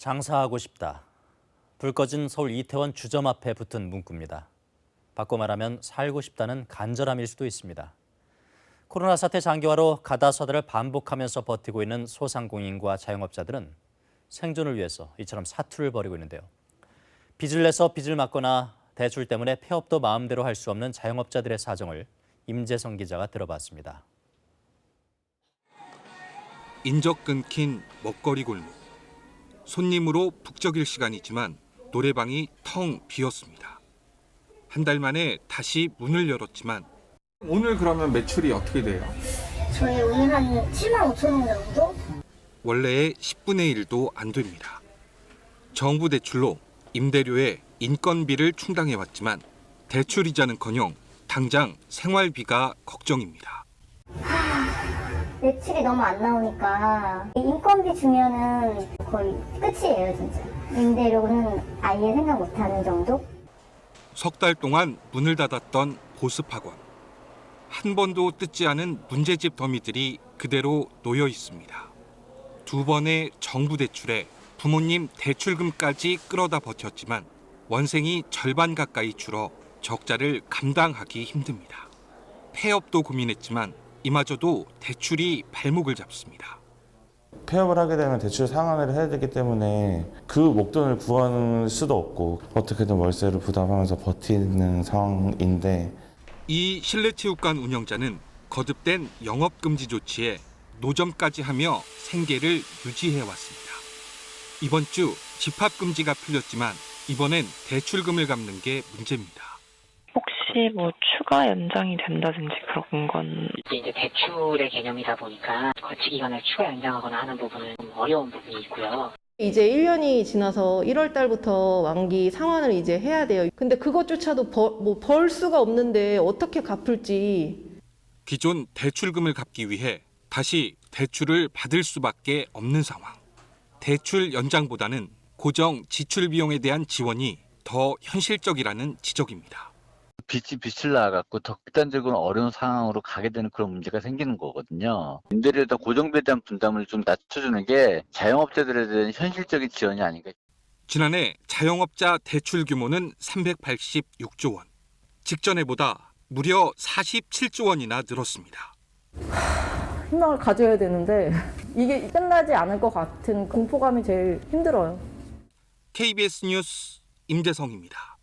장사하고 싶다. 불 꺼진 서울 이태원 주점 앞에 붙은 문구입니다. 바꿔 말하면 살고 싶다는 간절함일 수도 있습니다. 코로나 사태 장기화로 가다서다를 반복하면서 버티고 있는 소상공인과 자영업자들은 생존을 위해서 이처럼 사투를 벌이고 있는데요. 빚을 내서 빚을 막거나 대출 때문에 폐업도 마음대로 할 수 없는 자영업자들의 사정을 임재성 기자가 들어봤습니다. 인적 끊긴 먹거리 골목. 손님으로 북적일 시간이지만 노래방이 텅 비었습니다. 한 달 만에 다시 문을 열었지만 오늘 그러면 매출이 어떻게 돼요? 저희 오늘 한 7만 5천 원 정도? 원래의 10분의 1도 안 됩니다. 정부 대출로 임대료에 인건비를 충당해왔지만 대출이자는커녕 당장 생활비가 걱정입니다. 매출이 너무 안 나오니까 인건비 주면은 거의 끝이에요, 진짜. 임대료는 아예 생각 못하는 정도? 석 달 동안 문을 닫았던 보습학원. 한 번도 뜯지 않은 문제집 더미들이 그대로 놓여 있습니다. 두 번의 정부 대출에 부모님 대출금까지 끌어다 버텼지만 원생이 절반 가까이 줄어 적자를 감당하기 힘듭니다. 폐업도 고민했지만 이마저도 대출이 발목을 잡습니다. 폐업을 하게 되면 대출 상환을 해야 되기 때문에 그 목돈을 구할 수도 없고 어떻게든 월세를 부담하면서 버티는 상황인데, 이 실내체육관 운영자는 거듭된 영업금지 조치에 노점까지 하며 생계를 유지해왔습니다. 이번 주 집합금지가 풀렸지만 이번엔 대출금을 갚는 게 문제입니다. 혹시 추가 연장이 된다든지 그런 건 이제 대출의 개념이다 보니까 거치 기간을 추가 연장하거나 하는 부분은 좀 어려운 부분이 있고요. 이제 1년이 지나서 1월 달부터 만기 상환을 이제 해야 돼요. 근데 그것조차도 벌 수가 없는데 어떻게 갚을지. 기존 대출금을 갚기 위해 다시 대출을 받을 수밖에 없는 상황. 대출 연장보다는 고정 지출 비용에 대한 지원이 더 현실적이라는 지적입니다. 빚을 나가고 더 극단적으로 어려운 상황으로 가게 되는 그런 문제가 생기는 거거든요. 임대료에 대한 고정비에 대한 분담을 좀 낮춰주는 게 자영업자들에 대한 현실적인 지원이 아닌가. 지난해 자영업자 대출 규모는 386조 원. 직전해보다 무려 47조 원이나 늘었습니다. 희망을 가져야 되는데 이게 끝나지 않을 것 같은 공포감이 제일 힘들어요. KBS 뉴스 임재성입니다.